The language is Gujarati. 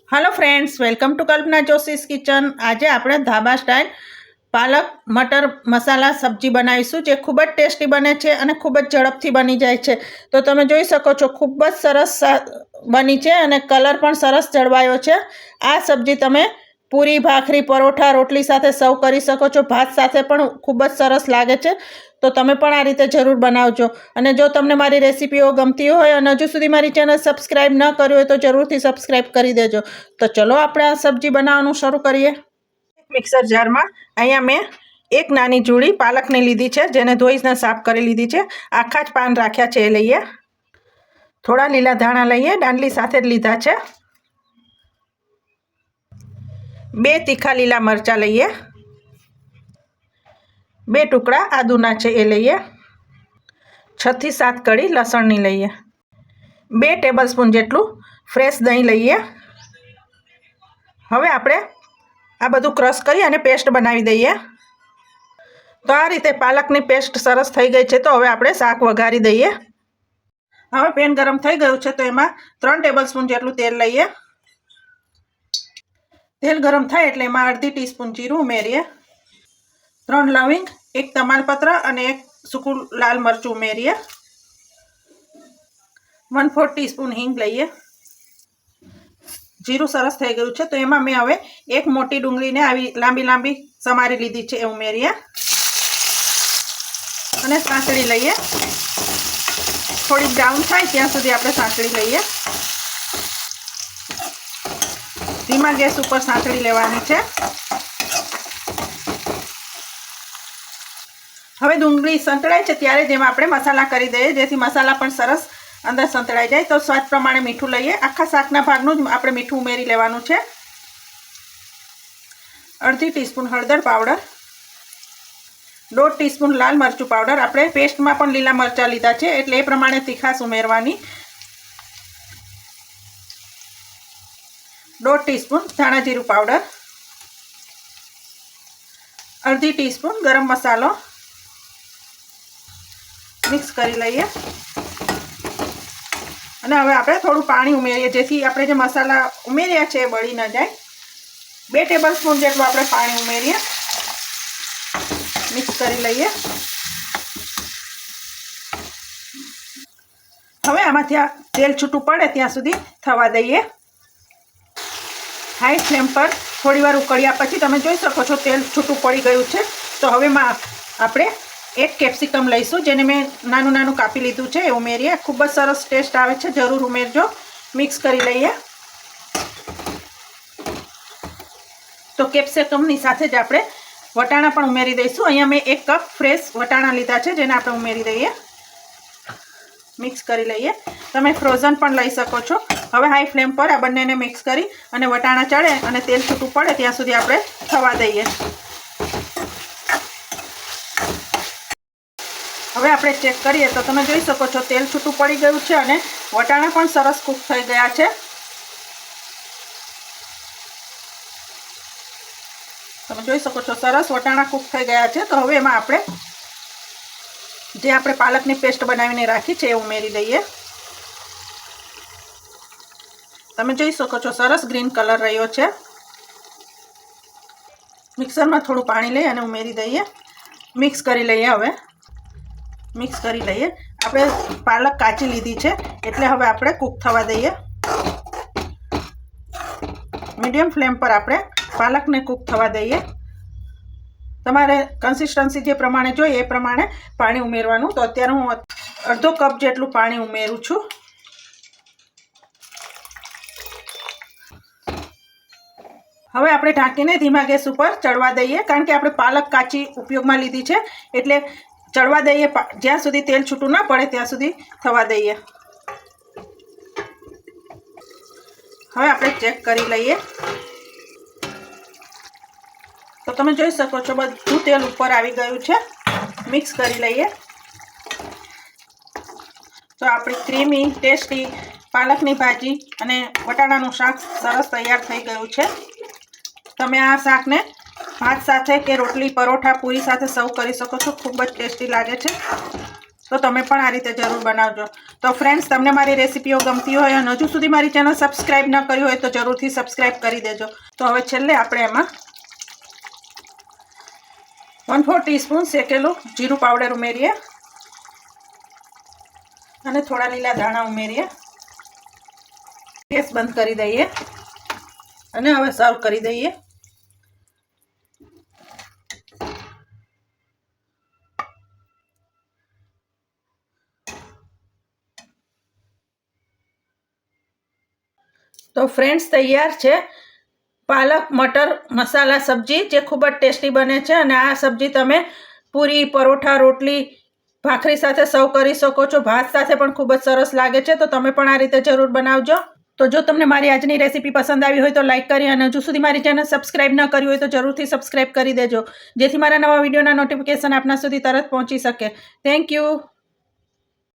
Hello friends, welcome to Kalpana Joshi's kitchen. आज આપણે ધાબા સ્ટાઇલ પાલક મટર મસાલા સબ્જી બનાવીશું, જે ખૂબ જ ટેસ્ટી બને છે અને ખૂબ જ ઝડપથી બની જાય છે। તો તમે જોઈ શકો છો, ખૂબ જ સરસ બની છે અને કલર પણ સરસ જળવાયો છે। આ સબ્જી તમે પૂરી, ભાખરી, પરોઠા, રોટલી સાથે સર્વ કરી શકો છો। ભાત સાથે પણ ખૂબ જ સરસ લાગે છે। તો તમે પણ આ રીતે જરૂર બનાવજો। અને જો તમને મારી રેસીપીઓ ગમતી હોય અને હજુ સુધી મારી ચેનલ સબસ્ક્રાઇબ ન કરી હોય તો જરૂરથી સબસ્ક્રાઇબ કરી દેજો। તો ચલો આપણે આ સબ્જી બનાવવાનું શરૂ કરીએ। મિક્સર જારમાં અહીંયા મેં એક નાની જોડી પાલકની લીધી છે, જેને ધોઈને સાફ કરી લીધી છે। આખા જ પાન રાખ્યા છે એ લઈએ। થોડા લીલા ધાણા લઈએ, દાંડલી સાથે જ લીધા છે। 2 તીખા લીલા મરચાં લઈએ। 2 ટુકડા આદુના છે એ લઈએ। 6 થી 7 કળી લસણની લઈએ। 2 ટેબલસ્પૂન જેટલું ફ્રેશ દહીં લઈએ। હવે આપણે આ બધું ક્રશ કરી અને પેસ્ટ બનાવી દઈએ। તો આ રીતે પાલકની પેસ્ટ સરસ થઈ ગઈ છે। તો હવે આપણે શાક વઘારી દઈએ। હવે પેન ગરમ થઈ ગયું છે, તો એમાં 3 ટેબલસ્પૂન જેટલું તેલ લઈએ। તેલ ગરમ થાય એટલે એમાં અડધી ટીસ્પૂન જીરું ઉમેરીએ। 3 લવિંગ, 1 તમાલપત્ર અને 1 સૂકું લાલ મરચું ઉમેરીએ। 1/4 ટીસ્પૂન હિંગ લઈએ। જીરું સરસ થઈ ગયું છે, તો એમાં મેં હવે 1 મોટી ડુંગળીને આવી લાંબી લાંબી સમારી લીધી છે એ ઉમેરીએ અને સાંતળી લઈએ। થોડી બ્રાઉન થાય ત્યાં સુધી આપણે સાંતળી લઈએ। ધીમા ગેસ ઉપર સાંતળી લેવાની છે। હવે ડુંગળી સંતળાય છે ત્યારે જેમાં આપણે મસાલા કરી દઈએ, જેથી મસાલા પણ સરસ અંદર સંતળાઈ જાય। તો સ્વાદ પ્રમાણે મીઠું લઈએ। આખા શાકના ભાગનું જ આપણે મીઠું ઉમેરી લેવાનું છે। અડધી ટીસ્પૂન હળદર પાવડર, 1/2 ટીસ્પૂન લાલ મરચું પાવડર। આપણે પેસ્ટમાં પણ લીલા મરચાં લીધા છે એટલે એ પ્રમાણે તીખાશ ઉમેરવાની। 1/2 ટીસ્પૂન ધાણા જીરું પાવડર, અડધી ટીસ્પૂન ગરમ મસાલો મિક્સ કરી લઈએ। અને હવે આપણે થોડું પાણી ઉમેરીએ, જેથી આપણે જે મસાલા ઉમેર્યા છે એ બળી ન જાય। 2 ટેબલસ્પૂન જેટલું આપણે પાણી ઉમેરીએ, મિક્સ કરી લઈએ। હવે આમાંથી તેલ છૂટું પડે ત્યાં સુધી થવા દઈએ। હાઈ ફ્લેમ પર થોડી વાર ઉકળ્યા પછી તમે જોઈ શકો છો તેલ છૂટું પડી ગયું છે। તો હવે આપણે 1 કેપ્સિકમ લઈશું, જેને મેં નાનું નાનું કાપી લીધું છે એ ઉમેરીએ। ખૂબ જ સરસ ટેસ્ટ આવે છે, જરૂર ઉમેરજો। મિક્સ કરી લઈએ। તો કેપ્સિકમની સાથે જ આપણે વટાણા પણ ઉમેરી દઈશું। અહીંયા મેં 1 કપ ફ્રેશ વટાણા લીધા છે, જેને આપણે ઉમેરી દઈએ। મિક્સ કરી લઈએ। તમે ફ્રોઝન પણ લઈ શકો છો। હવે હાઈ ફ્લેમ પર આ બંનેને મિક્સ કરી અને વટાણા ચડે અને તેલ છૂટું પડે ત્યાં સુધી આપણે થવા દઈએ। હવે આપણે ચેક કરીએ તો તમે જોઈ શકો છો તેલ છૂટું પડી ગયું છે અને વટાણા પણ સરસ કૂક થઈ ગયા છે। તમે જોઈ શકો છો સરસ વટાણા કૂક થઈ ગયા છે। તો હવે એમાં આપણે જે આપણે પાલકની પેસ્ટ બનાવીને રાખી છે એ ઉમેરી દઈએ। તમે જોઈ શકો છો સરસ ગ્રીન કલર રહ્યો છે। મિક્સરમાં થોડું પાણી લઈ અને ઉમેરી દઈએ। મિક્સ કરી લઈએ। હવે મિક્સ કરી લઈએ। આપણે પાલક કાચી લીધી છે એટલે હવે આપણે કૂક થવા દઈએ। મીડિયમ ફ્લેમ પર આપણે પાલકને કૂક થવા દઈએ। તમારે કન્સિસ્ટન્સી જે પ્રમાણે જોઈએ એ પ્રમાણે પાણી ઉમેરવાનું। તો અત્યારે હું અડધો કપ જેટલું પાણી ઉમેરું છું। હવે આપણે ઢાંકીને ધીમા ગેસ ઉપર ચડવા દઈએ, કારણ કે આપણે પાલક કાચી ઉપયોગમાં લીધી છે એટલે ચડવા દઈએ। જ્યાં સુધી તેલ છૂટું ના પડે ત્યાં સુધી થવા દઈએ। હવે આપણે ચેક કરી લઈએ તો તમે જોઈ શકો છો બધું તેલ ઉપર આવી ગયું છે। મિક્સ કરી લઈએ। તો આપણી ક્રીમી ટેસ્ટી પાલકની ભાજી અને વટાણાનું શાક સરસ તૈયાર થઈ ગયું છે। તમે આ શાકને ભાત સાથે કે રોટલી, પરોઠા, પૂરી સાથે સર્વ કરી શકો છો। ખૂબ જ ટેસ્ટી લાગે છે। તો તમે પણ આ રીતે જરૂર બનાવજો. તો ફ્રેન્ડ્સ, તમને મારી રેસીપીઓ ગમતી હોય અને હજુ સુધી મારી ચેનલ સબસ્ક્રાઈબ ન કરી હોય તો જરૂરથી સબસ્ક્રાઈબ કરી દેજો. તો હવે છેલ્લે આપણે એમાં 1/4 ટીસ્પૂન શેકેલું જીરું પાવડર ઉમેરીએ અને થોડા લીલા ધાણા ઉમેરીએ. ગેસ બંધ કરી દઈએ અને હવે સર્વ કરી દઈએ. તો ફ્રેન્ડ્સ, તૈયાર છે પાલક મટર મસાલા સબ્જી, જે ખૂબ જ ટેસ્ટી બને છે. અને આ સબ્જી તમે પૂરી, પરોઠા, રોટલી, ભાખરી સાથે સર્વ કરી શકો છો. ભાત સાથે પણ ખૂબ જ સરસ લાગે છે. તો તમે પણ આ રીતે જરૂર બનાવજો. તો જો તમને મારી આજની રેસીપી પસંદ આવી હોય તો લાઈક કરી અને હજુ સુધી મારી ચેનલ સબસ્ક્રાઈબ ન કરી હોય તો જરૂરથી સબસ્ક્રાઈબ કરી દેજો, જેથી મારા નવા વિડીયોના નોટિફિકેશન આપના સુધી તરત પહોંચી શકે. Thank you.